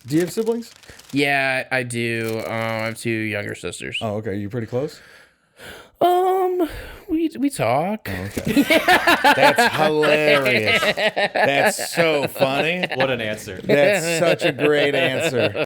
Do you have siblings? Yeah, I do. I have 2 younger sisters. Oh, okay. You pretty close? We talk. Oh, okay. That's hilarious. That's so funny. What an answer. That's such a great answer.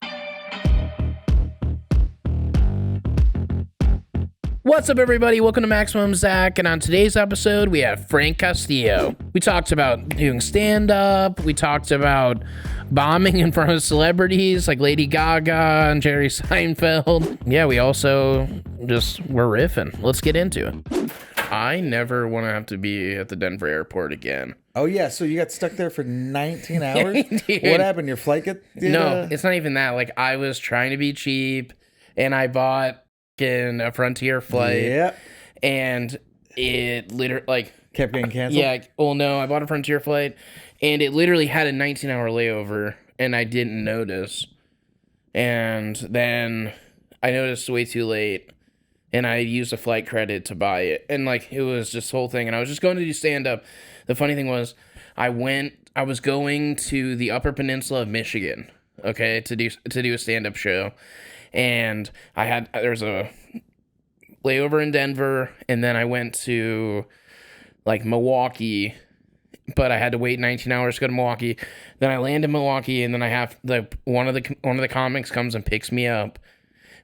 What's up, everybody? Welcome to Maximum Zach, and on today's episode, we have Frank Castillo. We talked about doing stand-up. We talked about bombing in front of celebrities like Lady Gaga and Jerry Seinfeld. Yeah, we also we're riffing. Let's get into it. I never want to have to be at the Denver airport again. Oh, yeah. So you got stuck there for 19 hours? Dude. What happened? Your flight No, it's not even that. Like, I was trying to be cheap, and I bought in a Frontier flight. Yep. And it literally, kept getting canceled? Yeah. Well, no, I bought a Frontier flight, and it literally had a 19-hour layover, and I didn't notice. And then I noticed way too late, and I used a flight credit to buy it. And, it was this whole thing, and I was just going to do stand-up. The funny thing was, I was going to the Upper Peninsula of Michigan, okay, to do a stand-up show. And there was a layover in Denver, and then I went to Milwaukee, but I had to wait 19 hours to go to Milwaukee. Then I land in Milwaukee, and then I have one of the comics comes and picks me up.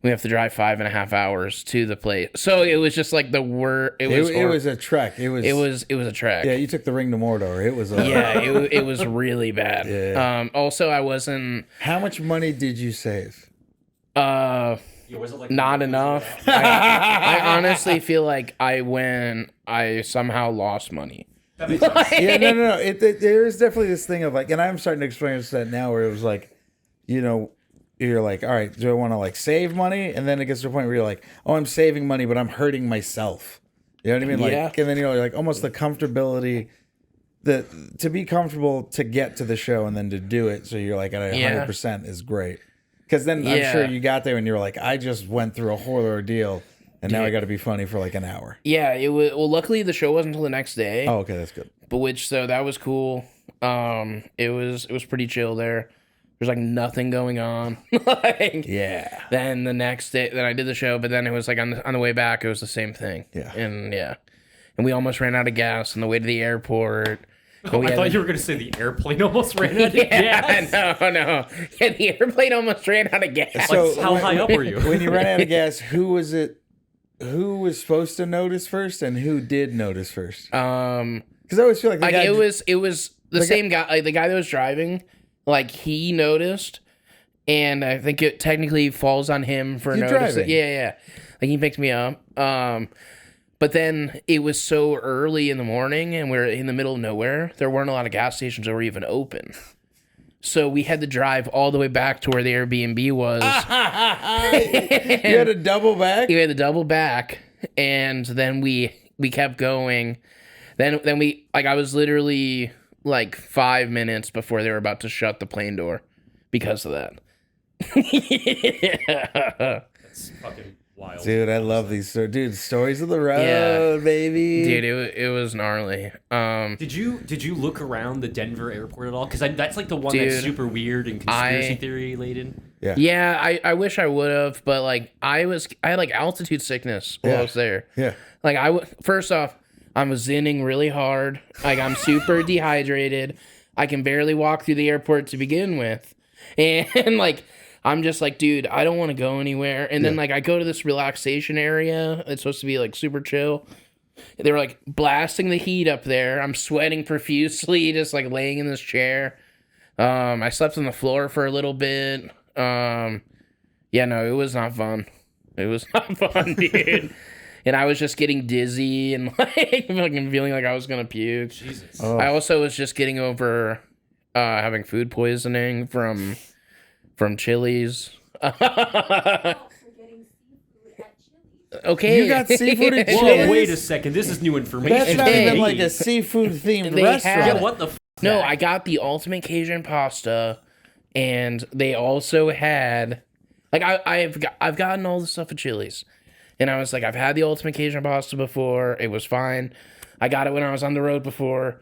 We have to drive 5.5 hours to the place. So it was just the word. It was a trek. It was a trek. Yeah, you took the ring to Mordor. It was it was really bad. Yeah. Also, I wasn't. How much money did you save? Not enough. I honestly feel like I somehow lost money. Yeah, no. There is definitely this thing of and I'm starting to experience that now where it was you're all right, do I want to save money? And then it gets to a point where you're like, oh, I'm saving money, but I'm hurting myself. You know what I mean? Yeah. And then you're almost the comfortability to be comfortable to get to the show and then to do it. So you're at 100% is great. Because then I'm sure you got there and you're I just went through a whole ordeal and now I got to be funny for an hour. Yeah, it was. Well, luckily the show wasn't until the next day. Oh, okay, that's good. So that was cool. It was pretty chill there. There's nothing going on. Yeah. Then the next day, then I did the show, but then it was on the way back, it was the same thing. Yeah. And we almost ran out of gas on the way to the airport. Oh, I thought you were going to say the airplane almost ran out of gas. No. Yeah, the airplane almost ran out of gas. So how high up were you? When you ran out of gas, who was supposed to notice first and who did notice first? Because I always feel it was the same guy, the guy that was driving, he noticed, and I think it technically falls on him for noticing. Yeah. He picked me up. But then it was so early in the morning and we're in the middle of nowhere. There weren't a lot of gas stations that were even open. So we had to drive all the way back to where the Airbnb was. You had to double back? We had to double back. And then we kept going. Then we, I was literally 5 minutes before they were about to shut the plane door because of that. Yeah. That's fucking wild. Dude, I love these stories of the road, baby. Dude, it was gnarly. Did you look around the Denver airport at all? Because that's the one that's super weird and conspiracy theory laden. Yeah, I wish I would have, but I had altitude sickness while I was there. Yeah. First off, I'm zinning really hard. I'm super dehydrated. I can barely walk through the airport to begin with. And I'm just dude, I don't want to go anywhere. And then I go to this relaxation area. It's supposed to be super chill. They were blasting the heat up there. I'm sweating profusely, just laying in this chair. I slept on the floor for a little bit. No, it was not fun. It was not fun, dude. And I was just getting dizzy and feeling like I was gonna puke. Jesus. Oh. I also was just getting over having food poisoning from Chili's. Okay. You got seafood at Chili's? Whoa, wait a second. This is new information. That's not even a seafood themed restaurant. Yeah, what the f***? No, I got the ultimate Cajun pasta, and they also had I've gotten all the stuff at Chili's. And I was I've had the ultimate Cajun pasta before. It was fine. I got it when I was on the road before.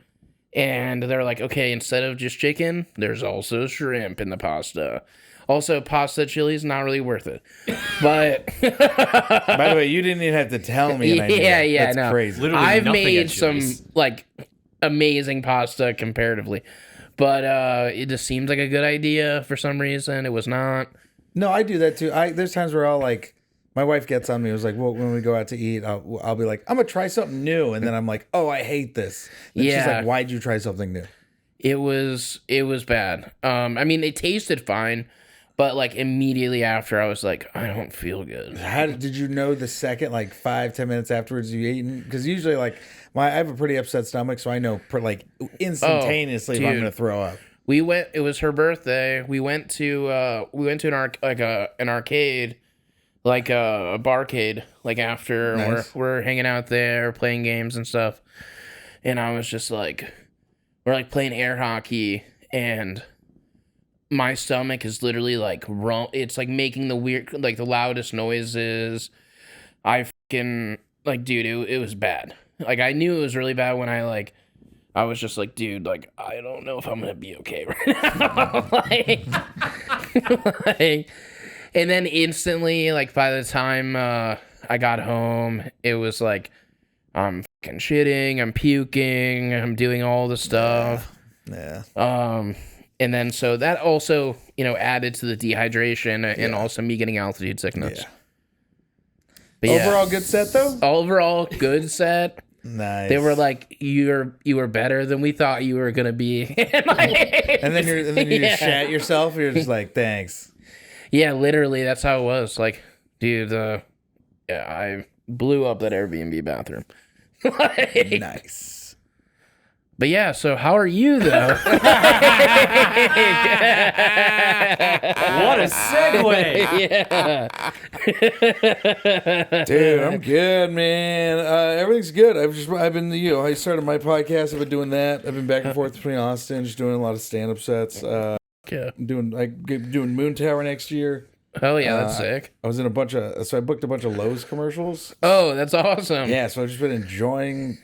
And they're okay, instead of just chicken, there's also shrimp in the pasta. Also, pasta chili is not really worth it. But by the way, you didn't even have to tell me. That's crazy. Literally, I've made some like amazing pasta comparatively, but it just seems like a good idea for some reason. It was not. No, I do that too. There's times where I'll like. My wife gets on me. It was like, well, when we go out to eat, I'll be like, I'm gonna try something new, and then I'm like, oh, I hate this. And she's like, why'd you try something new? It was bad. I mean, it tasted fine, but like immediately after, I was like, I don't feel good. How did you know the second, like 5-10 minutes afterwards you eaten? Because usually, like, I have a pretty upset stomach, so I know like instantaneously if I'm gonna throw up. We went. It was her birthday. We went to an arcade. Like a barcade, like after nice. we're hanging out there playing games and stuff, and I was just like, we're like playing air hockey, and my stomach is literally like it's like making the weird, like the loudest noises. I fucking like, dude, it was bad. Like I knew it was really bad when I was just like, dude, like I don't know if I'm gonna be okay right now. like. And then instantly, like, by the time I got home, it was like, I'm fucking shitting, I'm puking, I'm doing all the stuff. Yeah. And then, so that also, added to the dehydration and also me getting altitude sickness. Yeah. But overall, good set, though? Overall, good set. Nice. They were like, you were better than we thought you were going to be. and then you just shat yourself, and you're just like, thanks. Yeah, literally, that's how it was. Like, dude, I blew up that Airbnb bathroom. Nice. But yeah, so how are you, though? What a segue! Yeah. Dude, I'm good, man. Everything's good. I've been, I started my podcast. I've been doing that. I've been back and forth between Austin, just doing a lot of stand-up sets. Yeah. Doing Moon Tower next year. Oh yeah, that's sick. I was in I booked a bunch of Lowe's commercials. Oh, that's awesome. Yeah, so I've just been enjoying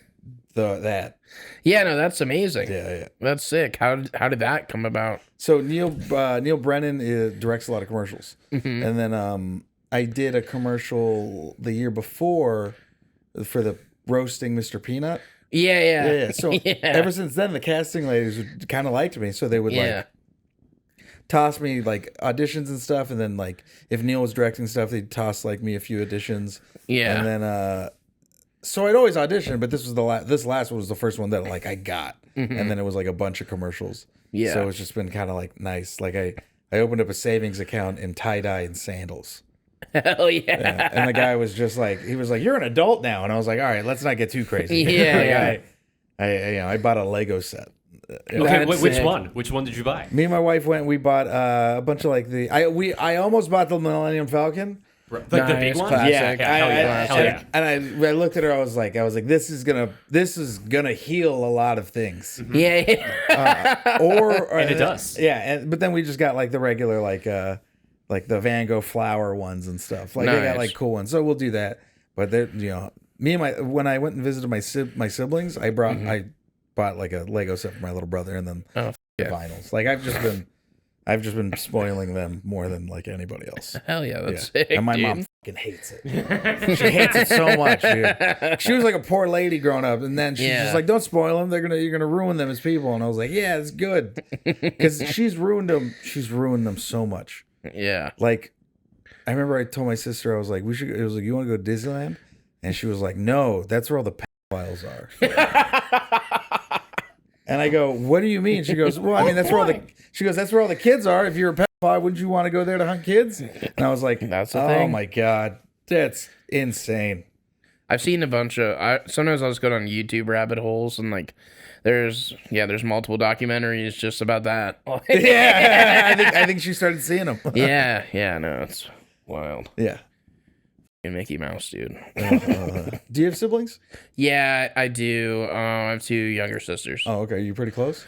that. Yeah, no, that's amazing. Yeah. That's sick. How did that come about? So Neil Brennan directs a lot of commercials, and then I did a commercial the year before for the roasting Mr. Peanut. Yeah. So ever since then, the casting ladies kind of liked me, so they would like toss me like auditions and stuff, and then like if Neil was directing stuff, they'd toss like me a few auditions. Yeah. And then so I'd always audition, but this was this last one was the first one that like I got, and then it was like a bunch of commercials. Yeah. So it's just been kind of like nice. Like I opened up a savings account in tie-dye and sandals. Hell yeah. And the guy was just like, he was like, "You're an adult now," and I was like, "All right, let's not get too crazy." Yeah. I bought a Lego set. Okay, which one? Which one did you buy? Me and my wife went. We bought a bunch of like I almost bought the Millennium Falcon. Like the big one? Classic. Yeah. And I looked at her. I was like, this is gonna heal a lot of things. Yeah. And it does. Yeah. But then we just got like the regular like the Van Gogh flower ones and stuff. Like they got like cool ones. So we'll do that. But me and when I went and visited my siblings, I bought like a Lego set for my little brother, and then vinyls. Like I've just been spoiling them more than like anybody else. Hell yeah, that's sick. And my mom fucking hates it. She hates it so much, dude. She was like a poor lady growing up, and then she's just like, "Don't spoil them. You're gonna ruin them as people." And I was like, "Yeah, it's good," because she's ruined them. She's ruined them so much. Yeah. Like, I remember I told my sister, I was like, It was like, "You want to go to Disneyland?" And she was like, "No, that's where all the pedophiles are." And I go, "What do you mean?" She goes, "Well, I mean, that's where all the kids are. If you're a pedophile, wouldn't you want to go there to hunt kids?" And I was like, "That's the oh thing." My God, that's insane. I've seen a bunch of. Sometimes I'll just go down YouTube rabbit holes and like, there's multiple documentaries just about that. Yeah, I think she started seeing them. yeah, no, it's wild. Yeah. And Mickey Mouse, dude. Do you have siblings? Yeah, I do. I have two younger sisters. Oh, okay. Are you pretty close?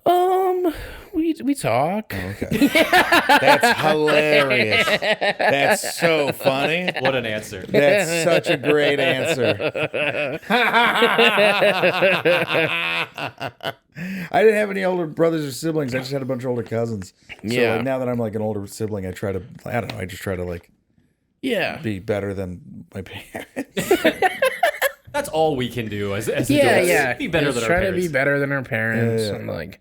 We talk. Oh, okay. That's hilarious. That's so funny. What an answer. That's such a great answer. I didn't have any older brothers or siblings. I just had a bunch of older cousins. So like, now that I'm like an older sibling, I try to, I don't know, I just try to like be better than my parents. That's all we can do as adults. Yeah. Be better than our try parents. to be better than our parents and like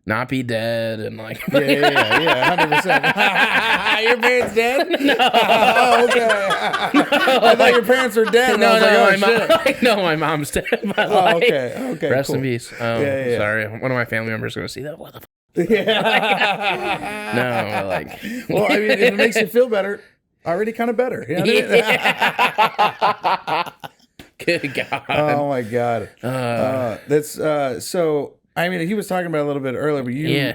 not be dead and like 100%. Your parents dead? No. Oh, okay. I thought your parents were dead. No, my mom's dead. But okay. Rest cool. in peace. Oh, sorry. One of my family members is gonna see that. What the fuck? Yeah. No, like. Well, I mean, if it makes you feel better, already kind of better. You know what I mean? Good God. Oh my God. That's so. I mean, he was talking about it a little bit earlier, but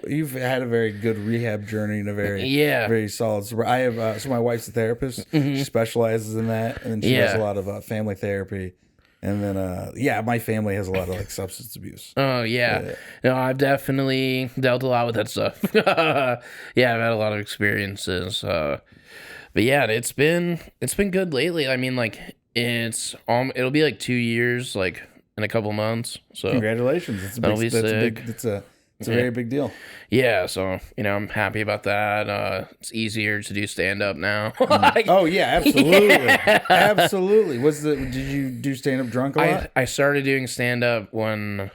you've had a very good rehab journey and a very solid. So I have. So my wife's a therapist. She specializes in that, and she does a lot of family therapy. And then, my family has a lot of like substance abuse. Oh yeah. No, I've definitely dealt a lot with that stuff. I've had a lot of experiences. But yeah, it's been good lately. I mean, like it'll be like 2 years, like in a couple months. So congratulations! It's a very big deal. Yeah, so I'm happy about that. It's easier to do stand up now. Oh yeah, absolutely, absolutely. Did you do stand up drunk a lot? I started doing stand up when,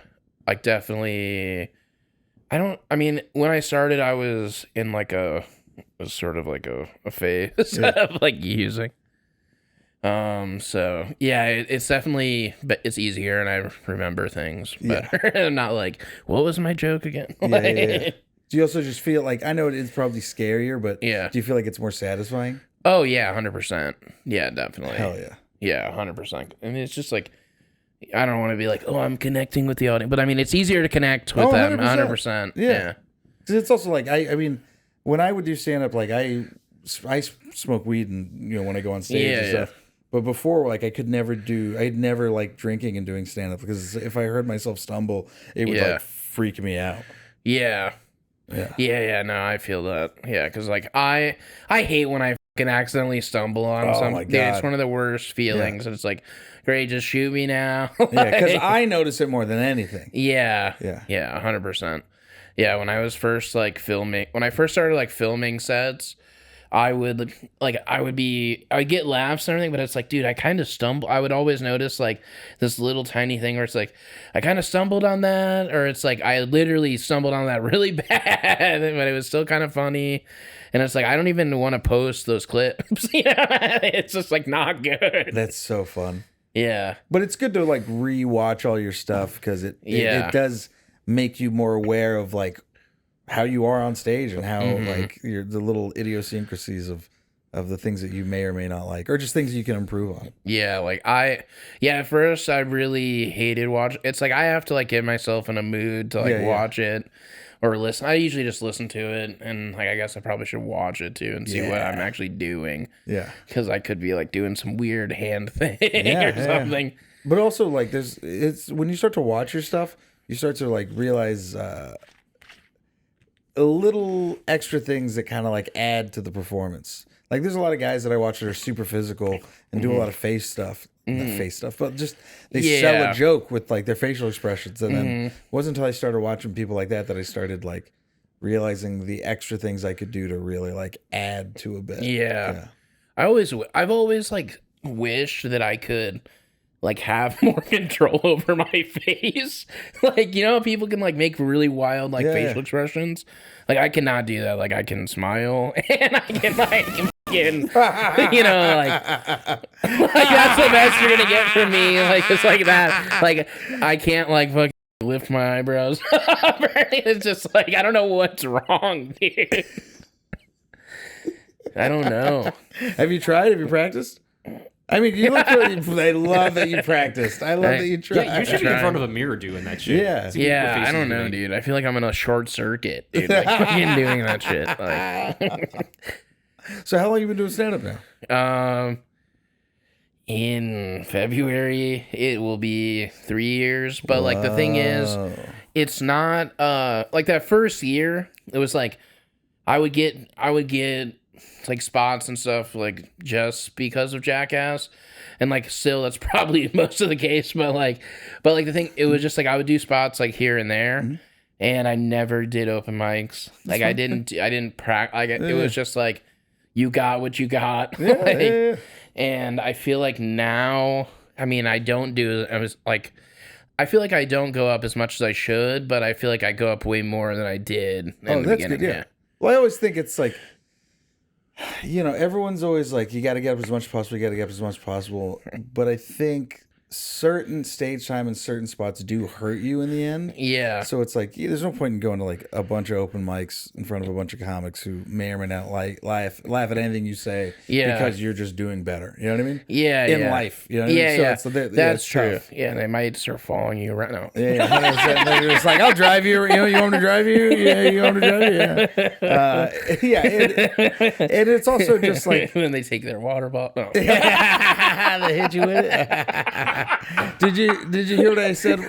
like, definitely. When I started, I was in like a phase of like using. So yeah, it's definitely, but it's easier and I remember things better. I'm not like, what was my joke again? Yeah. Do you also just feel like, I know it's probably scarier, but do you feel like it's more satisfying? Oh yeah, 100%. Yeah, definitely. Hell yeah. Yeah, 100%. And it's just like, I don't want to be like, oh, I'm connecting with the audience, but I mean, it's easier to connect with them. 100%. Yeah. Because it's also like, I mean, when I would do stand up, like I smoke weed and when I go on stage and stuff. But before, like, I'd never like drinking and doing stand up because if I heard myself stumble, it would like freak me out. Yeah. No, I feel that. Yeah, because like I hate when I fucking accidentally stumble on something. Dude, it's one of the worst feelings. And it's like, great, just shoot me now. Because I notice it more than anything. Yeah, 100%. Yeah, when I first started filming sets, I would get laughs and everything, but it's like, dude, I kind of stumble. I would always notice like this little tiny thing where it's like, I kind of stumbled on that, or it's like, I literally stumbled on that really bad, but it was still kind of funny. And it's like, I don't even want to post those clips. It's just like not good. That's so fun. Yeah. But it's good to like rewatch all your stuff because it does make you more aware of like how you are on stage and how like the little idiosyncrasies of the things that you may or may not like, or just things you can improve on. Yeah, like at first I really hated watching. It's like I have to like get myself in a mood to like watch it or listen. I usually just listen to it, and like I guess I probably should watch it too and see what I'm actually doing. Yeah, because I could be like doing some weird hand thing or something. But also like it's when you start to watch your stuff, you start to like realize little extra things that kind of like add to the performance. Like there's a lot of guys that I watch that are super physical and do a lot of face stuff. Not face stuff, but just they sell a joke with like their facial expressions. And then it wasn't until I started watching people like that I started like realizing the extra things I could do to really like add to a bit. Yeah. I've always like wished that I could like have more control over my face. Like, people can like make really wild like facial expressions. Like I cannot do that. Like I can smile and I can like fucking, like that's the best you're gonna get from me. Like it's like that. Like I can't like fucking lift my eyebrows. It's just like I don't know what's wrong, dude. I don't know. Have you tried? Have you practiced? I mean, you look really, I love that you practiced. I love that you tried. Yeah, you should be in front of a mirror doing that shit. Yeah. I don't know, dude. I feel like I'm in a short circuit, dude. Like fucking doing that shit. Like. So how long have you been doing stand-up now? In February, it will be 3 years. But like the thing is, it's not like that first year. It was like I would get like spots and stuff like just because of Jackass, and like still that's probably most of the case. But the thing, it was just like I would do spots like here and there, and I never did open mics. Like I didn't practice. Like it was just like you got what you got. And I feel like now, I mean, I don't do. I feel like I don't go up as much as I should, but I feel like I go up way more than I did in the beginning. Good, yeah. Well, I always think it's like, everyone's always like, you got to get up as much as possible, you got to get up as much as possible. But I think certain stage time and certain spots do hurt you in the end. Yeah. So it's like, there's no point in going to like a bunch of open mics in front of a bunch of comics who may or may not laugh at anything you say because you're just doing better. You know what I mean? Yeah. In life. You know what I mean? So that's true. Tough. Yeah, they might start following you around. No. Yeah. They're just like, I'll drive you. You want me to drive you? Yeah, you want me to drive you? Yeah. And it's also just like when they take their water bottle. No. They hit you with it. Did you hear what I said?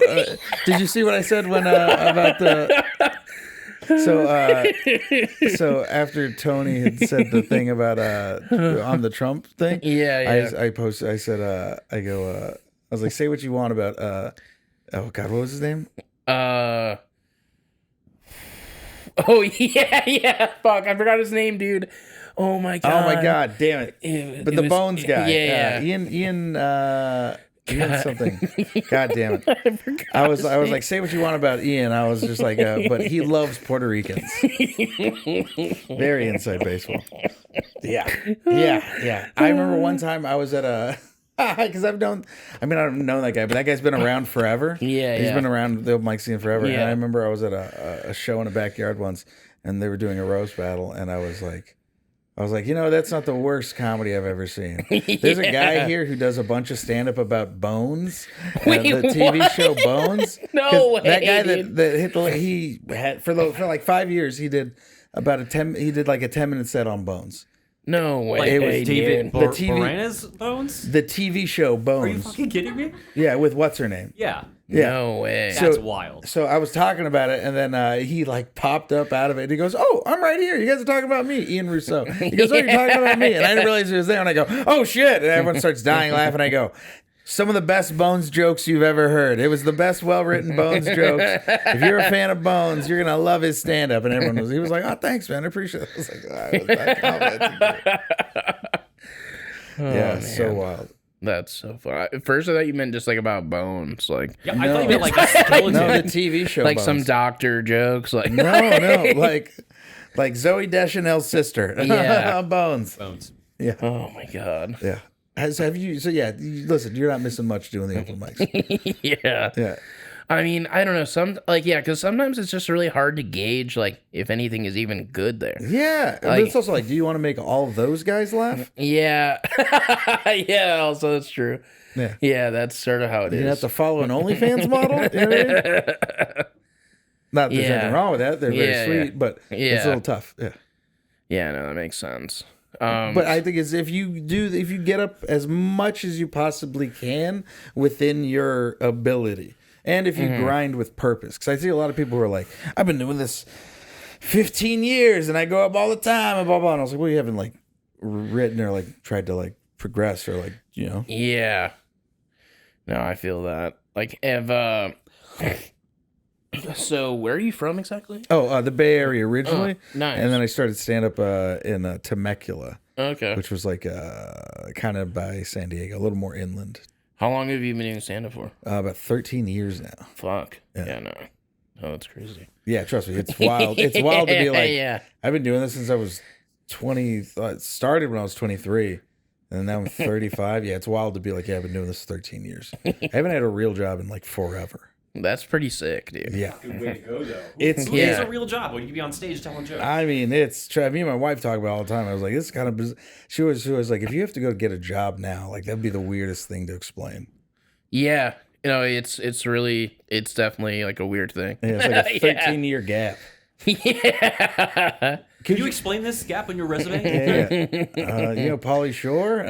Did you see what I said when about the? So after Tony had said the thing about on the Trump thing, I posted. I said I was like, say what you want about oh God, what was his name? Oh yeah. Fuck, I forgot his name, dude. Oh my god, damn it! But the Bones guy, Ian something. God damn it! I was like, say what you want about Ian. I was just like, but he loves Puerto Ricans. Very inside baseball. Yeah. I remember one time I was at a. Because I don't know that guy, but that guy's been around forever. He's been around the open mic scene forever. And I remember I was at a show in a backyard once, and they were doing a roast battle, and I was like, that's not the worst comedy I've ever seen. There's a guy here who does a bunch of stand-up about Bones, the TV show Bones. No way, that guy that hit he had for like 5 years he did like a 10-minute set on Bones. No way. Like, it was David Boreanaz's Bones? The TV show Bones. Are you fucking kidding me? Yeah, with what's her name? Yeah. No way. That's wild. So I was talking about it, and then he like popped up out of it. And he goes, "Oh, I'm right here. You guys are talking about me, Ian Russo." He goes, "Oh, you're talking about me," and I didn't realize he was there. And I go, "Oh shit!" And everyone starts dying laughing. I go, "Some of the best Bones jokes you've ever heard. It was the best well-written Bones jokes. If you're a fan of Bones, you're gonna love his stand-up." And he was like, "Oh, thanks, man. I appreciate it." I was like, "Oh, that comment." So wild. That's so fun. At first, I thought you meant just like about Bones, like I thought you meant like a skeleton. No, the TV show, like Bones. some doctor jokes, like no, like Zoe Deschanel's sister. Yeah, Bones. Yeah. Oh my god. Yeah. Have you? So yeah, listen, you're not missing much doing the open mics. Yeah. I mean, I don't know. Because sometimes it's just really hard to gauge, like, if anything is even good there. Yeah. But it's also like, do you want to make all those guys laugh? Yeah. Yeah, also, that's true. Yeah, that's sort of how it is. You have to follow an OnlyFans model? You know what I mean? Not that there's anything wrong with that. They're very sweet, but it's a little tough. Yeah. Yeah, no, that makes sense. But I think if you get up as much as you possibly can within your ability. And if you grind with purpose. Because I see a lot of people who are like, I've been doing this 15 years and I go up all the time and blah, blah. And I was like, well, you haven't like written or like tried to like progress or like, you know. Yeah. No, I feel that. Like, so where are you from exactly? Oh, the Bay Area originally. Nice. And then I started stand-up in Temecula. Okay. Which was like kind of by San Diego, a little more inland. How long have you been doing stand-up for? About 13 years now. Fuck. Yeah, no. Oh, that's crazy. Yeah, trust me. It's wild. It's wild to be like, I've been doing this since I was 20. It started when I was 23. And now I'm 35. Yeah, it's wild to be like, I've been doing this 13 years. I haven't had a real job in like forever. That's pretty sick, dude. Yeah. Good way to go, though. It's a real job when you can be on stage telling jokes. I mean, me and my wife talk about it all the time. I was like, this is kind of she was like, if you have to go get a job now, like that'd be the weirdest thing to explain. Yeah. It's definitely like a weird thing. Yeah, it's like a 13-year gap. Yeah. Can you explain this gap on your resume? Yeah. Pauly Shore?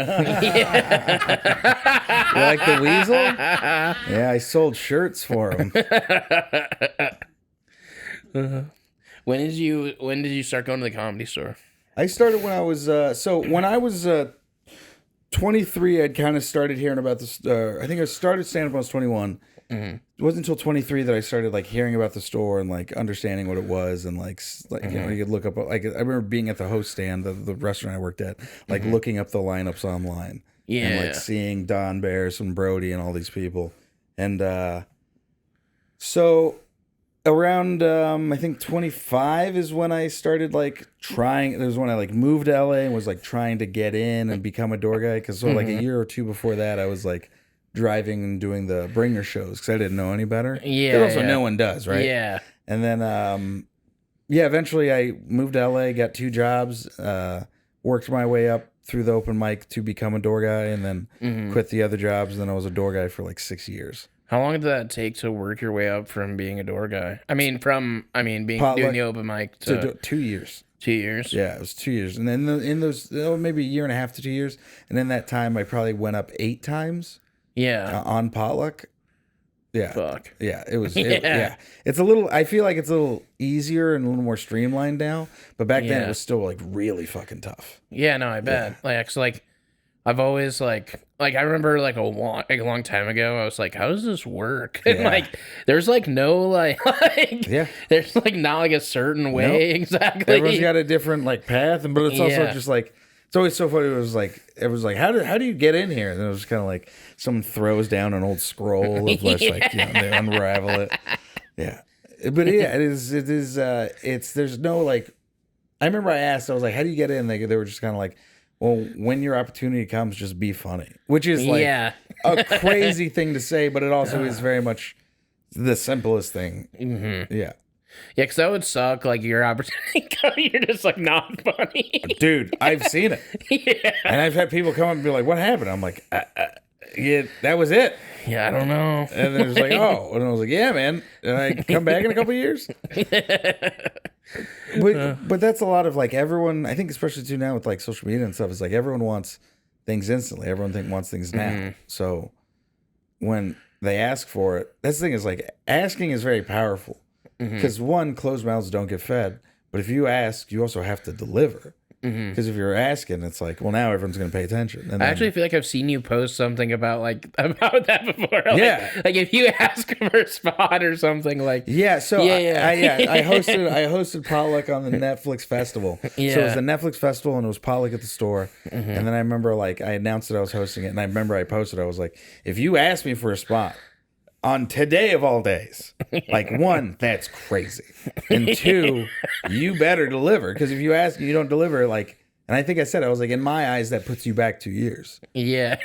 You like the weasel? Yeah, I sold shirts for him. When did you start going to the Comedy Store? I started when I was when I was 23. I'd kind of started hearing about this. I think I started stand up when I was 21. Mm-hmm. It wasn't until 23 that I started like hearing about the store and like understanding what it was, and like you know, you could look up, like I remember being at the host stand, the restaurant I worked at, like looking up the lineups online, and like seeing Don Barris and Brody and all these people, and so around I think 25 is when I started like trying. It was when I like moved to LA and was like trying to get in and become a door guy, because like a year or two before that I was like driving and doing the bringer shows because I didn't know any better. Yeah. Also, no one does, right? Yeah. And then, eventually I moved to LA, got 2 jobs, worked my way up through the open mic to become a door guy, and then quit the other jobs. And then I was a door guy for like 6 years. How long did that take to work your way up from being a door guy? Doing the open mic to 2 years. 2 years? Yeah, it was 2 years. And then in those, maybe a year and a half to 2 years. And in that time, I probably went up 8 times. Yeah. On potluck. Yeah. Fuck. Yeah. It was. Yeah. It's a little. I feel like it's a little easier and a little more streamlined now. But back then, it was still like really fucking tough. Yeah. No, I bet. Like, I've always like I remember like a long time ago, I was like, how does this work? And like, there's like no like there's like not like a certain way exactly. Everyone's got a different like path, but it's also just like. It's always so funny. It was like, how do you get in here? And it was kind of like someone throws down an old scroll of like, they unravel it. Yeah. But yeah, it is, there's no like, I remember I asked, I was like, how do you get in? They were just kind of like, well, when your opportunity comes, just be funny, which is like a crazy thing to say, but it also is very much the simplest thing. Mm-hmm. Yeah. Yeah, because that would suck. Like, your opportunity, you're just like not funny. Dude, I've seen it. Yeah. And I've had people come up and be like, what happened? I'm like, yeah, that was it. Yeah, I don't know. And they're just like, oh. And I was like, yeah, man. And I come back in a couple of years. But that's a lot of like everyone, I think especially too now with like social media and stuff, is like everyone wants things instantly. Everyone wants things now. Mm-hmm. So when they ask for it, that's the thing, is like asking is very powerful. Because one, closed mouths don't get fed, but if you ask, you also have to deliver. Because if you're asking, it's like, well, now everyone's going to pay attention. And I actually feel like I've seen you post something about that before. Like if you ask for a spot or something, like I hosted potluck on the Netflix festival. Yeah. So it was the Netflix festival and it was potluck at the store. And then I remember like I announced that I was hosting it, and I remember I posted, I was like, if you ask me for a spot on today of all days, like, 1, that's crazy, and 2, you better deliver, because if you ask and you don't deliver, like, and I think I said, I was like, in my eyes, that puts you back 2 years. Yeah.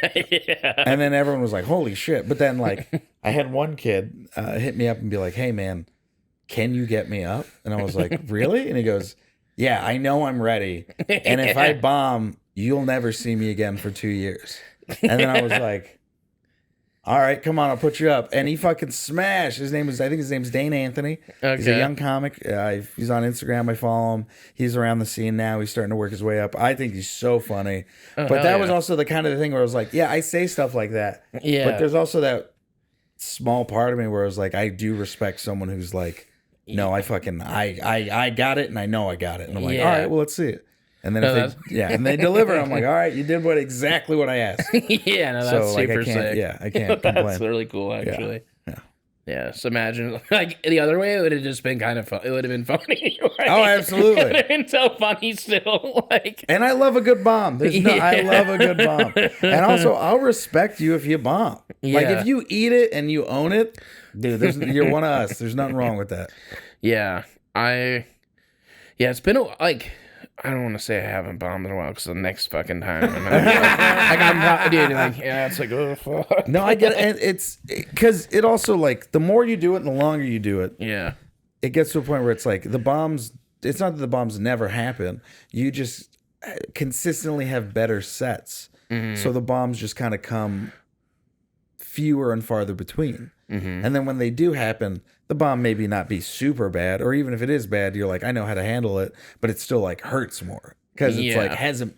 And then everyone was like, holy shit. But then like I had one kid hit me up and be like, hey man, can you get me up? And I was like, really? And he goes, yeah, I know I'm ready, and if I bomb, you'll never see me again for 2 years. And then I was like, all right, come on, I'll put you up. And he fucking smashed. I think his name's Dane Anthony. Okay. He's a young comic. He's on Instagram. I follow him. He's around the scene now. He's starting to work his way up. I think he's so funny. But that was also the kind of thing where I was like, yeah, I say stuff like that. Yeah. But there's also that small part of me where I was like, I do respect someone who's like, no, I got it, and I know I got it. And I'm like, all right, well, let's see it. And then and they deliver, I'm like, all right, you did exactly what I asked. Yeah, no, that's super sick. Yeah, I can't complain. That's really cool, actually. Yeah. So imagine, like, the other way, it would have just been kind of fun. It would have been funny. Like, oh, absolutely. It would have been so funny still. Like, and I love a good bomb. I love a good bomb. And also, I'll respect you if you bomb. Yeah. Like, if you eat it and you own it, dude, you're one of us. There's nothing wrong with that. Yeah. It's been I don't want to say I haven't bombed in a while, because the next fucking time it's like, oh fuck. No, I get it. And it's because it also, like, the more you do it and the longer you do it, it gets to a point where it's like the bombs. It's not that the bombs never happen. You just consistently have better sets, so the bombs just kind of come fewer and farther between. And then when they do happen, the bomb maybe not be super bad, or even if it is bad, you're like, I know how to handle it, but it still like hurts more because it's like hasn't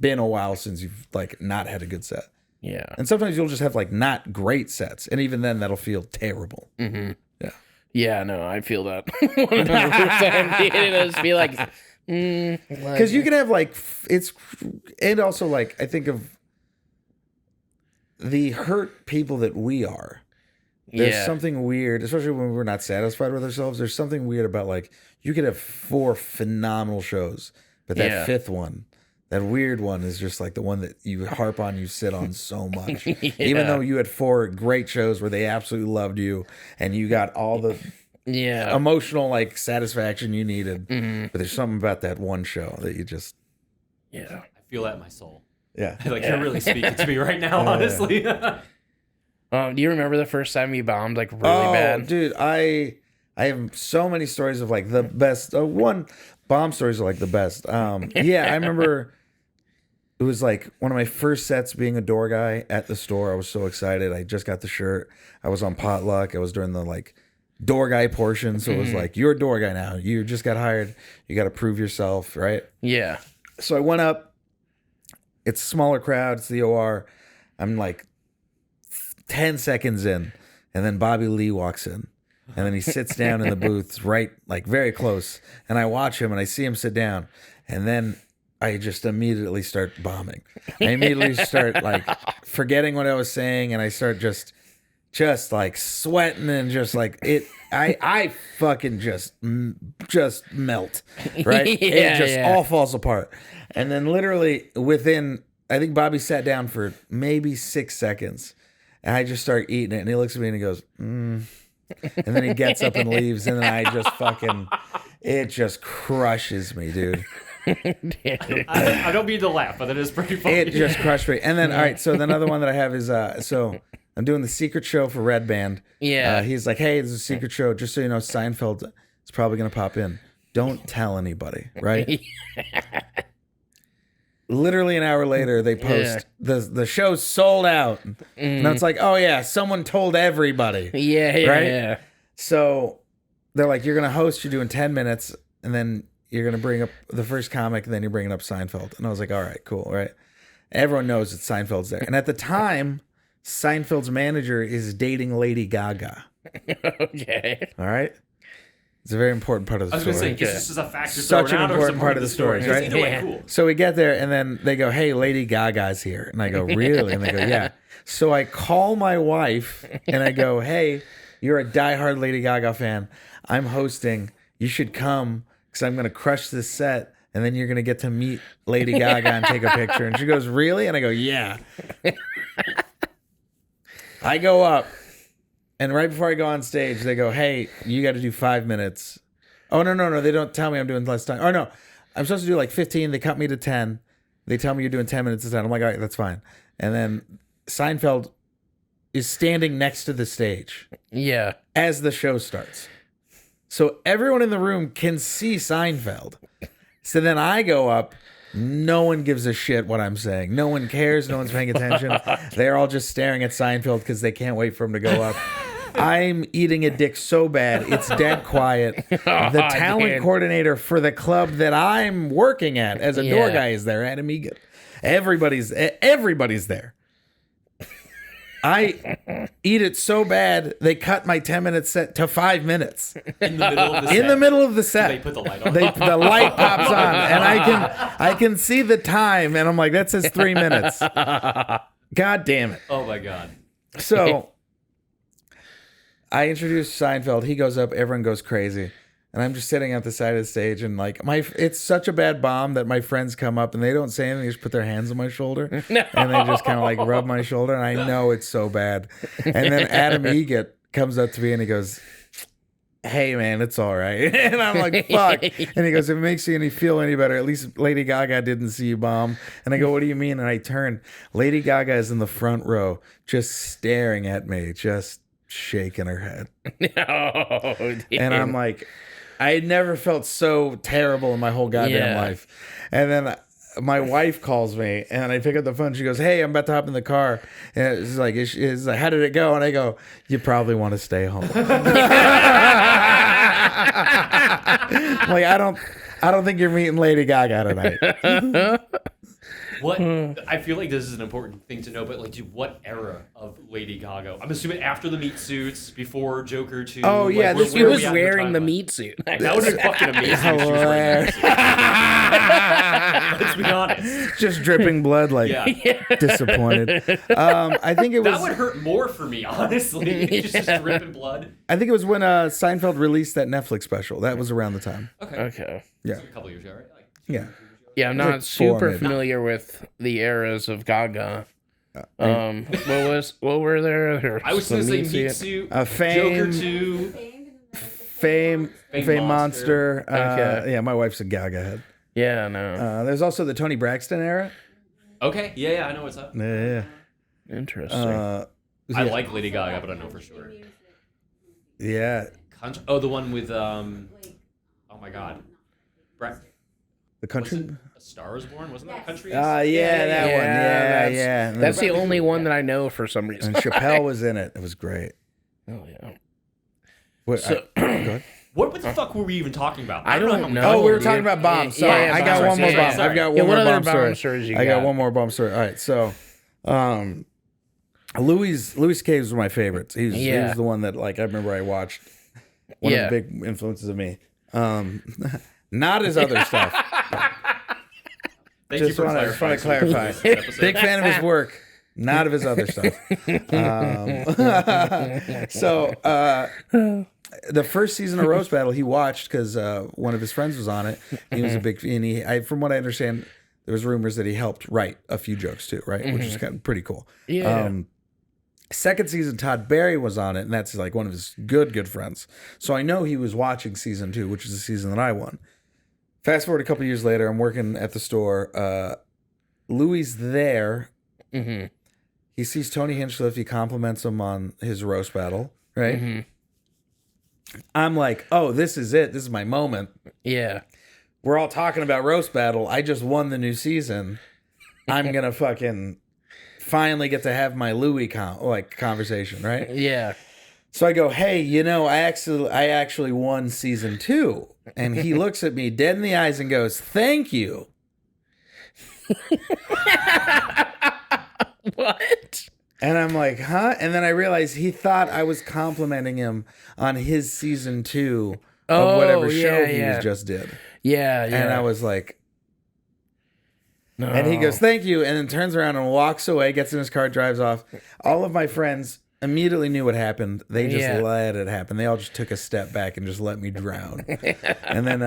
been a while since you've like not had a good set. Yeah. And sometimes you'll just have like not great sets, and even then that'll feel terrible. Yeah. Yeah, no, I feel that 100%. It just be like, because you can have like and also like I think of the hurt people that we are. There's something weird, especially when we're not satisfied with ourselves. There's something weird about like you could have 4 phenomenal shows, but that 5th one, that weird one, is just like the one that you harp on, you sit on so much. Even though you had 4 great shows where they absolutely loved you and you got all the emotional like satisfaction you needed, but there's something about that one show that you just I feel that in my soul. Yeah, like you're really speaking to me right now, honestly. Do you remember the first time you bombed like really bad? Dude, I have so many stories of like the best. One bomb stories are like the best. Yeah, I remember it was like one of my first sets being a door guy at the store. I was so excited. I just got the shirt. I was on potluck. I was during the like door guy portion, so it was like, you're a door guy now. You just got hired. You got to prove yourself, right? Yeah. So I went up. It's a smaller crowd. It's the OR. I'm like 10 seconds in, and then Bobby Lee walks in, and then he sits down in the booth right, like very close, and I watch him, and I see him sit down, and then I just immediately start bombing. I immediately start like forgetting what I was saying, and I start just like sweating and just like it. I fucking just melt, right? It just all falls apart. And then literally within, I think Bobby sat down for maybe 6 seconds, and I just start eating it, and he looks at me and he goes, and then he gets up and leaves, and then I just fucking, it just crushes me, dude. I don't mean to laugh, but it is pretty funny. It just crushed me. And then, all right, so the other one that I have is, so I'm doing the secret show for Red Band. Yeah. He's like, hey, this is a secret show. Just so you know, Seinfeld is probably going to pop in. Don't tell anybody, right? Literally an hour later, they post, the show's sold out. And it's like, oh, yeah, someone told everybody. Right? So they're like, you're going to host, you're doing 10 minutes, and then you're going to bring up the first comic, and then you're bringing up Seinfeld. And I was like, all right, cool, right? Everyone knows that Seinfeld's there. And at the time, Seinfeld's manager is dating Lady Gaga. Okay. All right? It's a very important part of the story. I was going to say, this is a factor. Such an important part of the story, right? Either way, cool. So we get there, and then they go, hey, Lady Gaga's here. And I go, really? And they go, yeah. So I call my wife, and I go, hey, you're a diehard Lady Gaga fan. I'm hosting. You should come, because I'm going to crush this set, and then you're going to get to meet Lady Gaga and take a picture. And she goes, really? And I go, yeah. I go up. And right before I go on stage, they go, hey, you got to do 5 minutes. Oh, no. They don't tell me I'm doing less time. Oh, no. I'm supposed to do like 15. They cut me to 10. They tell me you're doing 10 minutes to 10. I'm like, all right, that's fine. And then Seinfeld is standing next to the stage. Yeah. As the show starts. So everyone in the room can see Seinfeld. So then I go up. No one gives a shit what I'm saying. No one cares. No one's paying attention. They're all just staring at Seinfeld because they can't wait for him to go up. I'm eating a dick so bad. It's dead quiet. The talent coordinator for the club that I'm working at as a door guy is there. Adam Egan. Everybody's there. I eat it so bad, they cut my 10-minute set to 5 minutes. In the middle of the set. In the middle of the set. They put the light on. The light pops on, and I can see the time, and I'm like, that says 3 minutes. God damn it. Oh, my God. So I introduce Seinfeld. He goes up. Everyone goes crazy. And I'm just sitting at the side of the stage, and like it's such a bad bomb that my friends come up and they don't say anything. They just put their hands on my shoulder, and they just kind of like rub my shoulder, and I know it's so bad. And then Adam Egan comes up to me and he goes, "Hey man, it's all right." And I'm like, "Fuck." And he goes, "If it makes you feel any better, at least Lady Gaga didn't see you bomb." And I go, "What do you mean?" And I turn. Lady Gaga is in the front row, just staring at me, just shaking her head. No, and I'm like, I had never felt so terrible in my whole goddamn life. And then my wife calls me, and I pick up the phone. She goes, "Hey, I'm about to hop in the car." And it's like, "How did it go?" And I go, "You probably want to stay home." Like, I don't think you're meeting Lady Gaga tonight. What I feel like this is an important thing to know, but like, dude, what era of Lady Gaga? I'm assuming after the meat suits, before Joker 2. Oh yeah, like, she was wearing the meat suit. That would have been fucking amazing. If she was wearing that suit. Let's be honest. Just dripping blood, like disappointed. I think it was that would hurt more for me, honestly. Just dripping blood. I think it was when Seinfeld released that Netflix special. That was around the time. Okay. Yeah. A couple years ago, right? Like, yeah. Yeah, I'm not super familiar with the eras of Gaga. What were there? I was gonna say Meat Suit, Fame, Joker 2, Fame Monster. Okay. Yeah, my wife's a Gaga head. Yeah, no. There's also the Tony Braxton era. Okay, yeah, I know what's up. Yeah. Interesting. I like Lady Gaga, but I don't know for sure. Yeah. Oh, the one with oh my god, The country. A Star Is Born, wasn't that a country? That one. Yeah. That's the only one that I know for some reason. And Chappelle was in it. It was great. Oh yeah. What? Go ahead. What the fuck were we even talking about? I don't know. Oh, we were talking about bombs. Sorry, I got one more bomb. I've got one more bomb story. I got one more bomb story. All right, so, Louis C.K. was my favorites. He was the one that like I remember I watched. One of the big influences of me. Not his other stuff. Just want to clarify. Big fan of his work, not of his other stuff. The first season of Roast Battle he watched because one of his friends was on it. He was a big, and from what I understand, there was rumors that he helped write a few jokes too, right? Which is kind of pretty cool. Yeah. Second season, Todd Barry was on it, and that's like one of his good friends. So I know he was watching season 2, which is the season that I won. Fast forward a couple years later, I'm working at the store. Louis there. Mm-hmm. He sees Tony Hinchcliffe. He compliments him on his roast battle, right? Mm-hmm. I'm like, oh, this is it. This is my moment. Yeah. We're all talking about roast battle. I just won the new season. I'm gonna fucking finally get to have my Louis conversation, right? Yeah. So I go, hey, I actually won season 2. And he looks at me dead in the eyes and goes, thank you. What? And I'm like, huh? And then I realized he thought I was complimenting him on his season 2 of whatever show he just did. Yeah. And I was like, no. And he goes, thank you. And then turns around and walks away, gets in his car, drives off. All of my friends immediately knew what happened. They just let it happen. They all just took a step back and just let me drown. And then,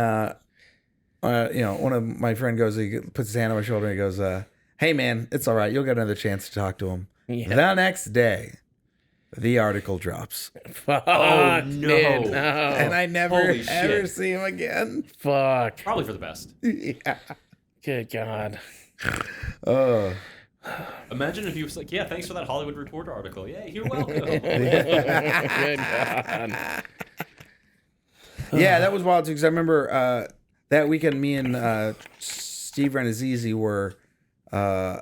one of my friend goes, he puts his hand on my shoulder and he goes, hey man, it's all right. You'll get another chance to talk to him. Yeah. The next day, the article drops. Fuck, oh, no. Dude, no. And I never ever see him again. Fuck. Probably for the best. Yeah. Good God. Imagine if he was like, yeah, thanks for that Hollywood Reporter article. Yeah, you're welcome. Good God. Yeah, that was wild too, because I remember that weekend me and Steve Renazizi were on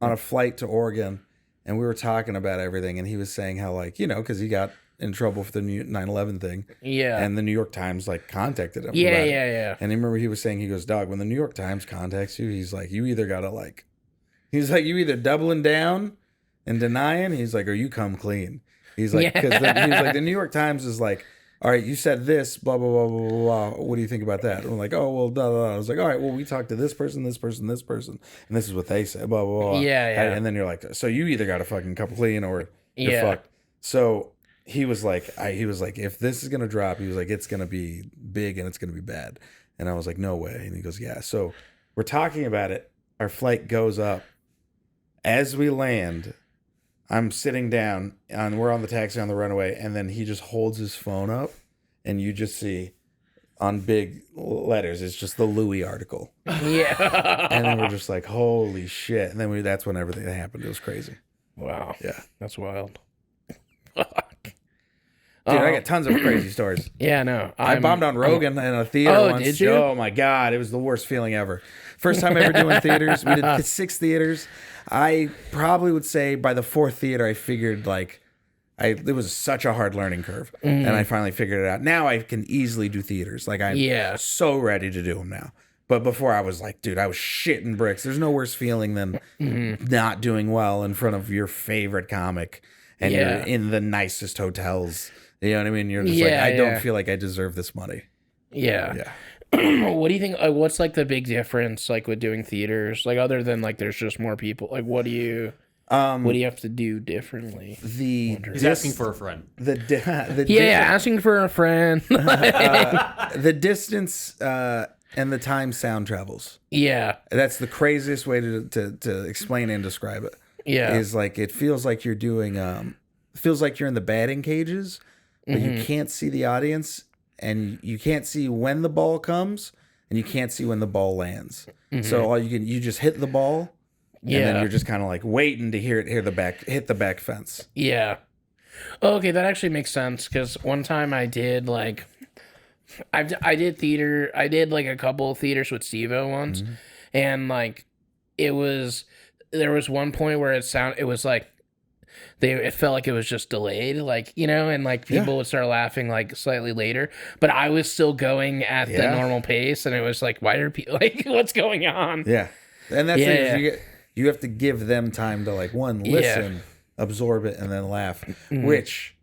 a flight to Oregon, and we were talking about everything, and he was saying how, like, because he got in trouble for the 9/11 thing. Yeah. And the New York Times, like, contacted him. Yeah. And I remember he was saying, he goes, dog, when the New York Times contacts you, he's like, you either gotta, like, he's like, you either doubling down and denying, he's like, or you come clean. He's like, because he was like, the New York Times is like, all right, you said this, blah, blah, blah, blah, blah. What do you think about that? And I'm like, oh, well, blah, blah, blah. I was like, all right, well, we talked to this person, this person, this person, and this is what they said, blah, blah, blah. Yeah. And then you're like, so you either got to fucking come clean or you're fucked. So he was like, if this is going to drop, he was like, it's going to be big and it's going to be bad. And I was like, no way. And he goes, yeah. So we're talking about it. Our flight goes up. As we land, I'm sitting down and we're on the taxi on the runaway, and then he just holds his phone up and you just see on big letters, it's just the Louis article. Yeah. And then we're just like, holy shit. And then that's when everything happened. It was crazy. Wow. Yeah. That's wild. Fuck. Dude, I got tons of crazy stories. Yeah, no. I bombed on Rogan in a theater once. Did you? Oh my God. It was the worst feeling ever. First time ever doing theaters. We did 6 theaters. I probably would say by the 4th theater, I figured it was such a hard learning curve. And I finally figured it out. Now I can easily do theaters. Like I'm so ready to do them now. But before I was like, dude, I was shitting bricks. There's no worse feeling than not doing well in front of your favorite comic, and you're in the nicest hotels. You know what I mean? You're just like, I don't feel like I deserve this money. Yeah. What do you think? What's like the big difference, like with doing theaters, like other than like there's just more people? Like, what do you have to do differently? He's asking for a friend. Asking for a friend. The distance and the time sound travels. Yeah, that's the craziest way to explain and describe it. Yeah, is like it feels like you're doing. Feels like you're in the batting cages, but you can't see the audience. And you can't see when the ball comes, and you can't see when the ball lands. So all you just hit the ball, and then you're just kind of like waiting to hit the back fence. Yeah. Okay, that actually makes sense because one time I did like, I did theater. I did like a couple of theaters with Steve-O once, and like there was one point where it was like. It felt like it was just delayed, like, you know, and like people would start laughing like slightly later, but I was still going at the normal pace, and it was like, why are people like, what's going on? Yeah, and that's you have to give them time to like listen, absorb it, and then laugh, which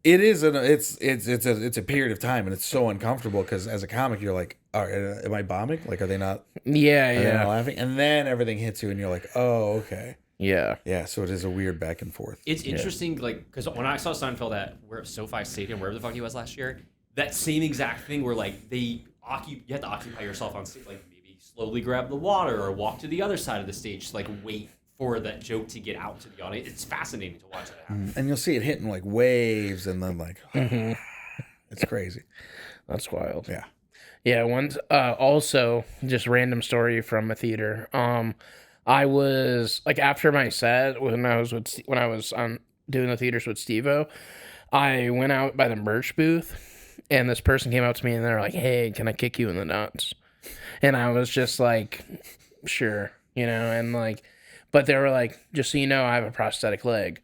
it is it's a period of time, and it's so uncomfortable because as a comic you're like, am I bombing? Like, are they not? Are they not laughing? And then everything hits you, and you're like, oh, okay. Yeah, so it is a weird back and forth. It's interesting, like, because when I saw Seinfeld at SoFi Stadium, wherever the fuck he was last year, that same exact thing where, like, you have to occupy yourself on stage, like, maybe slowly grab the water or walk to the other side of the stage to, like, wait for that joke to get out to the audience. It's fascinating to watch that happen. And you'll see it hitting, like, waves, and then, like, it's crazy. That's wild. Yeah. Yeah, once, also, just random story from a theater, I was like after my set when I was doing the theaters with Steve-O, I went out by the merch booth, and this person came up to me and they're like, "Hey, can I kick you in the nuts?" And I was just like, "Sure," you know, and like, but they were like, "Just so you know, I have a prosthetic leg,"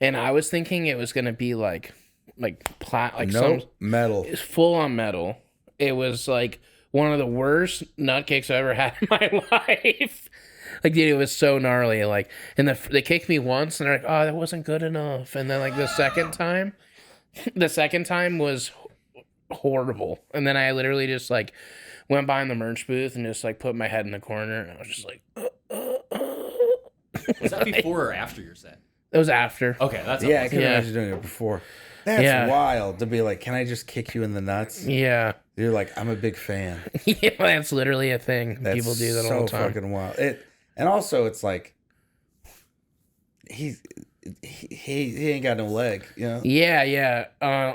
and I was thinking it was gonna be like metal, it's full on metal. It was like one of the worst nut kicks I've ever had in my life. Like, dude, it was so gnarly. Like, and they kicked me once, and they're like, "Oh, that wasn't good enough." And then, like, the second time was horrible. And then I literally just like went behind the merch booth and just like put my head in the corner, and I was just like, Was that before or after your set? It was after. Okay, that's I can imagine doing it before. That's wild to be like, "Can I just kick you in the nuts?" Yeah. You're like, "I'm a big fan." Yeah, that's literally a thing. People do that all the time. So fucking wild. And also, it's like he ain't got no leg, you know? Yeah.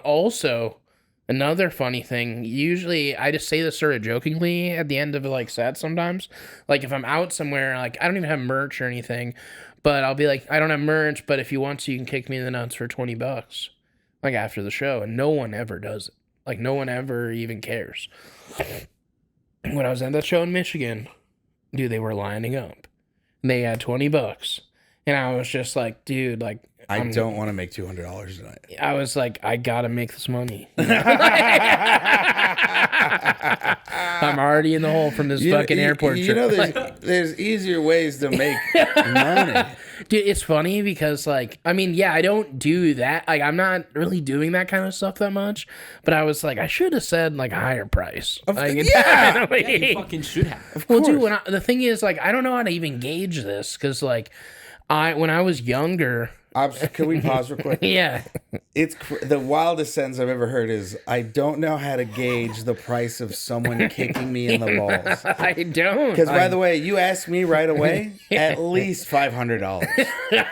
Also, another funny thing. Usually, I just say this sort of jokingly at the end of like sets. Sometimes, like if I'm out somewhere, like I don't even have merch or anything, but I'll be like, "I don't have merch, but if you want to, you can kick me in the nuts for $20, like after the show." And no one ever does it. Like no one ever even cares. When I was at that show in Michigan, dude, they were lining up. They had $20, and I was just like, dude, like, I don't want to make $200 tonight. I was like, I gotta make this money. I'm already in the hole from this fucking airport trip. You know, there's easier ways to make money. Dude, it's funny because, like, I mean, yeah, I don't do that. Like, I'm not really doing that kind of stuff that much. But I was like, I should have said, like, a higher price. You fucking should have. Well, dude, the thing is, like, I don't know how to even gauge this. Because, like, when I was younger... Can we pause real quick? Yeah. It's the wildest sentence I've ever heard is, "I don't know how to gauge the price of someone kicking me in the balls." I don't. Because, by the way, you asked me right away, at least $500.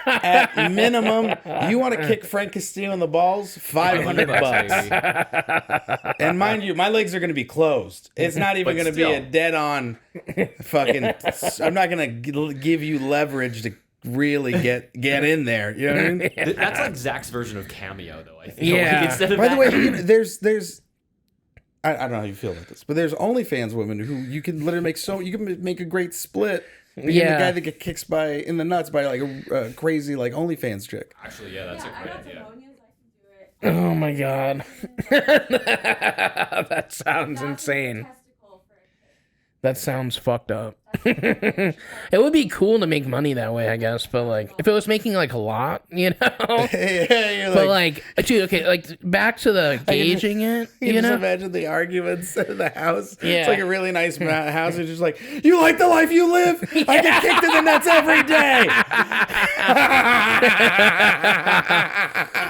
At minimum, you want to kick Frank Castillo in the balls? $500. And mind you, my legs are going to be closed. It's not even going to be a dead-on fucking... I'm not going to give you leverage to really get in there, you know what I mean? That's like Zach's version of Cameo, though. I think. Yeah. Like, instead of By the way, you know, there's I don't know how you feel about this, but there's OnlyFans women who you can literally make a great split. Being the guy that gets kicked in the nuts by like a crazy like OnlyFans chick. Actually, yeah, that's a great idea. Oh my god, that sounds insane. That sounds fucked up. It would be cool to make money that way, I guess. But like, if it was making like a lot, you know. Yeah, but like, dude, okay, like back to the gauging it. You know, just imagine the arguments in the house. Yeah. It's like a really nice house. It's just like, you like the life you live? I get kicked in the nuts every day.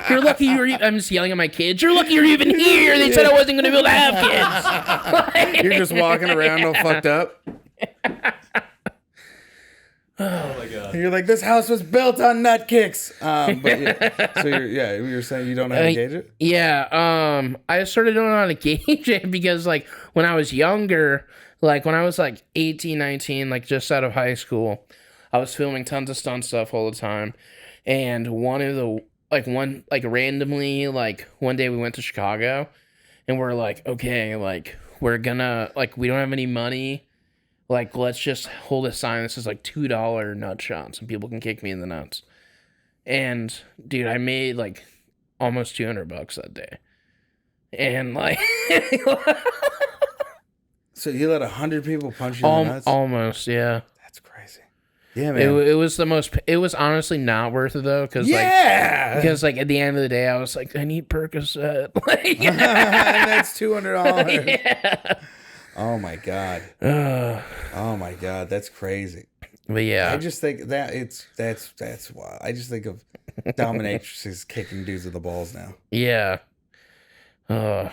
You're lucky you're. I'm just yelling at my kids. You're lucky you're even here. They said I wasn't going to be able to have kids. You're just walking around all fucked up. Oh my god! You're like, this house was built on nut kicks. But yeah. So you're saying you don't know how to gauge it? Yeah. I started knowing how to gauge it because like when I was younger, like when I was like 18, 19, like just out of high school, I was filming tons of stunt stuff all the time, and randomly, like one day we went to Chicago, and we're like, okay, like we're gonna like we don't have any money. Like, let's just hold a sign that says, like, $2 nut shots, and people can kick me in the nuts. And, dude, I made, like, almost $200 that day. And, like... So you let 100 people punch you in the nuts? Almost, yeah. That's crazy. Yeah, man. It was the most... It was honestly not worth it, though, because, like, at the end of the day, I was like, I need Percocet. Like, and that's $200. Yeah. Oh my god! Oh my god! That's crazy. But yeah, I just think that that's wild. I just think of dominatrixes kicking dudes in the balls now. Yeah. Yeah,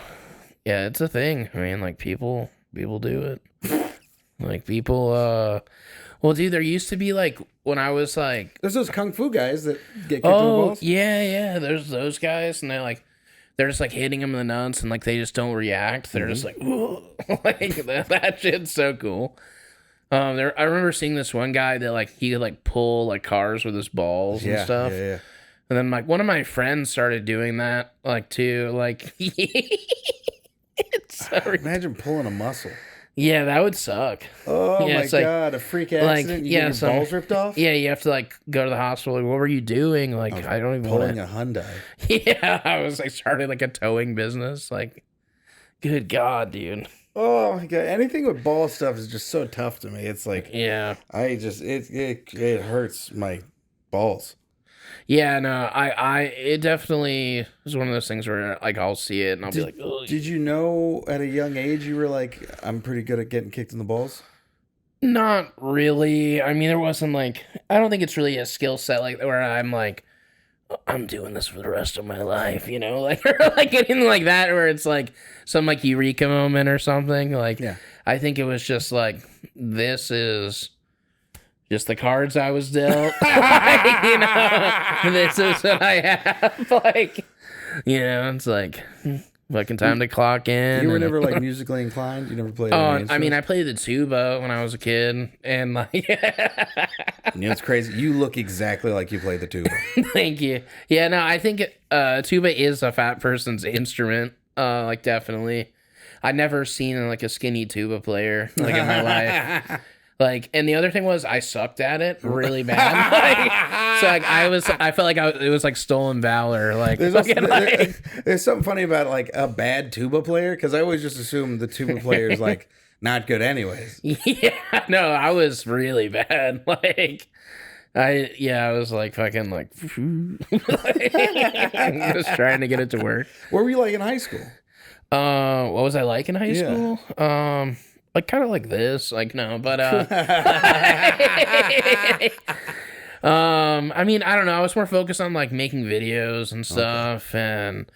it's a thing. I mean, like people do it. Like people. Well, dude, there used to be like when I was like, there's those kung fu guys that get kicked in the balls. Yeah. There's those guys, and they're just like hitting them in the nuts, and like they just don't react. They're just like, ooh. Like that shit's so cool. I remember seeing this one guy that like he could like pull like cars with his balls and stuff. Yeah. And then like one of my friends started doing that like too. Like it's so imagine pulling a muscle. Yeah, that would suck. Oh my god, a freak accident! Like, you get your balls ripped off? Yeah, you have to like go to the hospital. Like, what were you doing? Like, I don't even pulling a Hyundai. Yeah, I was like started like a towing business. Like, good god, dude. Oh my god, anything with ball stuff is just so tough to me. It's like, yeah, it hurts my balls. Yeah, no, it definitely is one of those things where like I'll see it and I'll be like, ugh. Did you know at a young age you were like, I'm pretty good at getting kicked in the balls? Not really. I mean, there wasn't like, I don't think it's really a skill set like where I'm like, I'm doing this for the rest of my life, you know, like or like anything like that, where it's like some like eureka moment or something. Like, yeah. I think it was just like, this is just the cards I was dealt. Like, you know, this is what I have. Like, you know, it's like fucking time to clock in. You were never like musically inclined? You never played? I mean, I played the tuba when I was a kid, and like, you know, it's crazy. You look exactly like you played the tuba. Thank you. Yeah, no, I think tuba is a fat person's instrument. Like, definitely. I've never seen like a skinny tuba player like in my life. Like, and the other thing was I sucked at it really bad. Like, so like I felt like it was like stolen valor. Like, there's something funny about like a bad tuba player, because I always just assume the tuba player is like not good anyways. Yeah, no, I was really bad. Like, I was like fucking like just trying to get it to work. What were you like in high school? What was I like in high school? Like kind of like this, like no, but I mean, I don't know. I was more focused on like making videos and stuff, and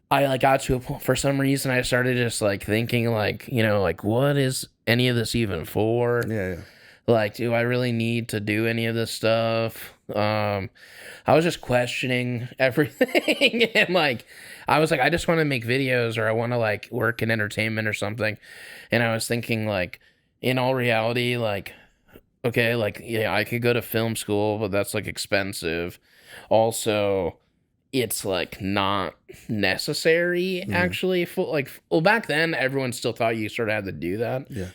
I like got to a point for some reason I started just like thinking like, you know, like what is any of this even for? Yeah. Like, do I really need to do any of this stuff? I was just questioning everything, and like I was like, I just want to make videos, or I want to like work in entertainment or something. And I was thinking like, in all reality, like, okay, like, yeah, I could go to film school, but that's like expensive. Also, it's like not necessary actually. Well, back then everyone still thought you sort of had to do that. Yeah.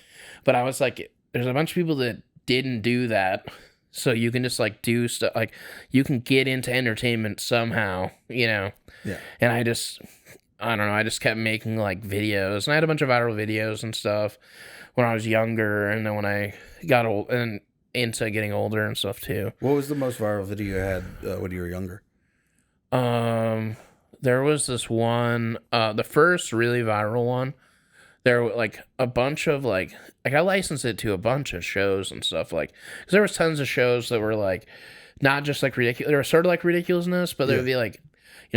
But I was like, there's a bunch of people that didn't do that. So you can just like do stuff, like you can get into entertainment somehow, you know? Yeah. And I don't know, I just kept making like videos, and I had a bunch of viral videos and stuff when I was younger, and then when I got old and into getting older and stuff too. What was the most viral video you had when you were younger? There was this one, the first really viral one. There were like a bunch of like I licensed it to a bunch of shows and stuff, like, because there was tons of shows that were like not just like ridiculous. They were sort of like ridiculousness, but there would be like,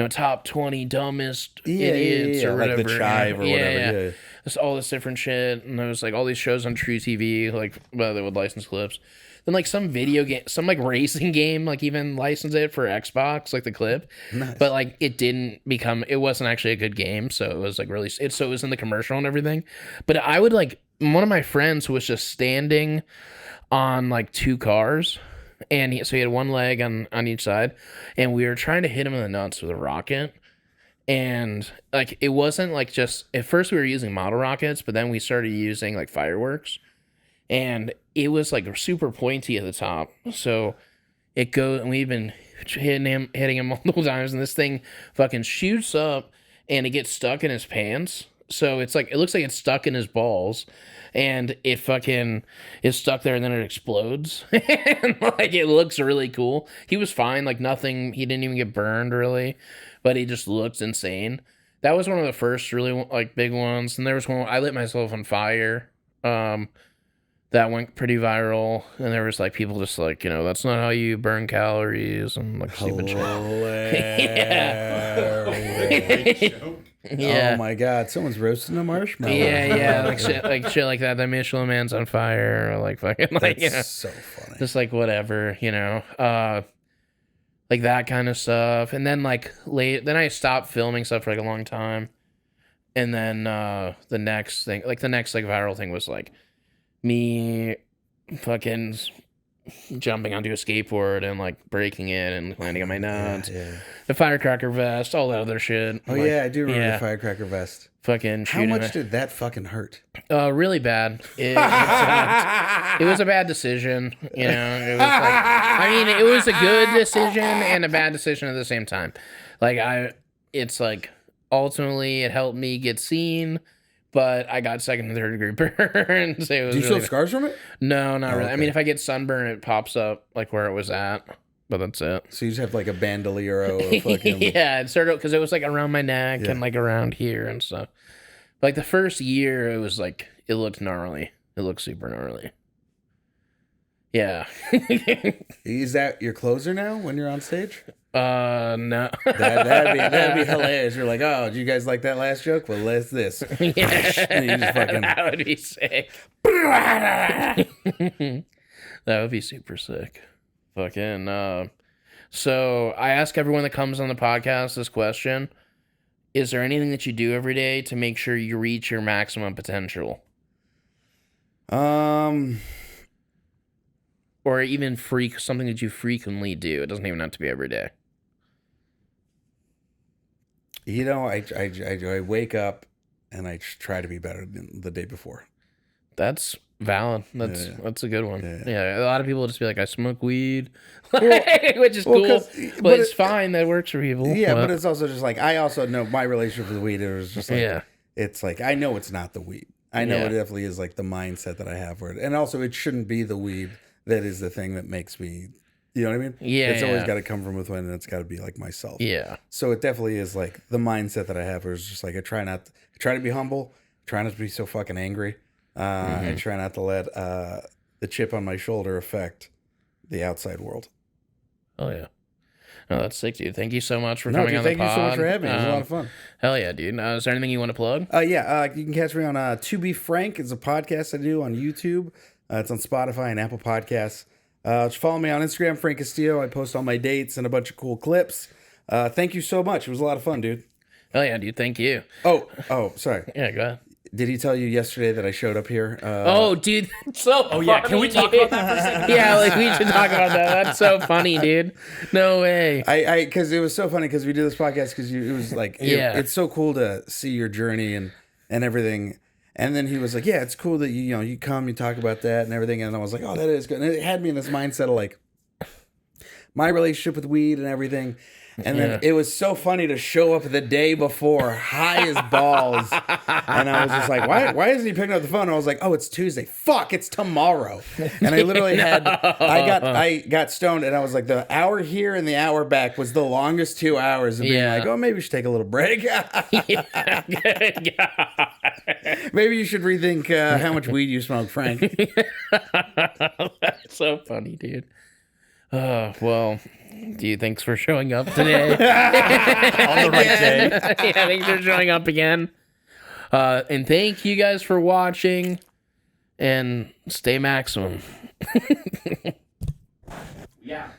top 20 dumbest idiots or whatever. Like the Chive or whatever. Yeah. Just all this different shit, and there was like all these shows on True TV, like they would license clips. Then like some video game, some like racing game, like even licensed it for Xbox, like the clip. Nice. But like it wasn't actually a good game, so it was like really, so it was in the commercial and everything. But I would like, one of my friends was just standing on like two cars, and so he had one leg on each side, and we were trying to hit him in the nuts with a rocket. And like it wasn't like just at first we were using model rockets, but then we started using like fireworks, and it was like super pointy at the top. So it goes, and we've been hitting him multiple times, and this thing fucking shoots up, and it gets stuck in his pants. So it's like it looks like it's stuck in his balls, and it fucking is stuck there, and then it explodes. And like it looks really cool. He was fine, like nothing. He didn't even get burned really. But he just looked insane. That was one of the first really like big ones. And there was one I lit myself on fire. That went pretty viral. And there was like people just like, that's not how you burn calories and like stupid shit. Yeah. Oh my god, someone's roasting a marshmallow. Yeah, like shit like that. That Michelin Man's on fire, or like fucking like that's so funny. Just like whatever, like that kind of stuff. And then like then I stopped filming stuff for like a long time. And then the next viral thing was like me fucking jumping onto a skateboard and like breaking it and landing on my nuts. Yeah. The firecracker vest, all that other shit. Oh yeah, I do remember the firecracker vest. Fucking how much did that fucking hurt? Really bad. It was a bad decision. It was like, it was a good decision and a bad decision at the same time. Like it's like ultimately it helped me get seen, but I got second and third degree burns. Do you still have scars from it? No, not really. Okay. I mean, if I get sunburn, it pops up like where it was at. But that's it. So you just have like a bandolier or fucking... Yeah, it started because it was like around my neck and like around here and stuff. But like the first year, it was like, it looked gnarly. It looked super gnarly. Yeah. Is that your closer now when you're on stage? No. That'd be hilarious. You're like, oh, do you guys like that last joke? Well, let's this. Yeah. And you just fucking... That would be sick. That would be super sick. Fucking, so I ask everyone that comes on the podcast this question. Is there anything that you do every day to make sure you reach your maximum potential? Or even something that you frequently do. It doesn't even have to be every day. I wake up and I try to be better than the day before. That's valid. That's a good one. Yeah, a lot of people just be like, I smoke weed, well, which is cool, but it's fine. That works for people. Yeah, but it's also just like, I also know my relationship with weed is just like, it's like, I know it's not the weed. I know it definitely is like the mindset that I have for it. And also it shouldn't be the weed that is the thing that makes me, you know what I mean? Yeah. It's always got to come from within, and it's got to be like myself. Yeah. So it definitely is like the mindset that I have is just like, I try to be humble, try not to be so fucking angry. I try not to let the chip on my shoulder affect the outside world. Oh, yeah. No, that's sick, dude. Thank you so much for coming on the pod. Thank you so much for having me. It was a lot of fun. Hell yeah, dude. Is there anything you want to plug? You can catch me on To Be Frank. It's a podcast I do on YouTube. It's on Spotify and Apple Podcasts. Just follow me on Instagram, Frank Castillo. I post all my dates and a bunch of cool clips. Thank you so much. It was a lot of fun, dude. Hell yeah, dude. Thank you. Oh, sorry. Yeah, go ahead. Did he tell you yesterday that I showed up here? Dude, that's so funny. Yeah, can we talk about that for a second? Yeah, like we should talk about that. That's so funny, dude. No way. Because it was so funny because we did this podcast because it was like, it's so cool to see your journey and everything. And then he was like, yeah, it's cool that you come, you talk about that and everything. And I was like, oh, that is good. And it had me in this mindset of like my relationship with weed and everything. And then it was so funny to show up the day before, high as balls. And I was just like, why isn't he picking up the phone? And I was like, oh, it's Tuesday. Fuck, it's tomorrow. And I literally I got stoned, and I was like, the hour here and the hour back was the longest 2 hours of being like, oh, maybe we should take a little break. Maybe you should rethink how much weed you smoke, Frank. That's so funny, dude. Well, thanks for showing up today. On the right day. Yeah, thanks for showing up again. And thank you guys for watching. And stay maximum. Yeah.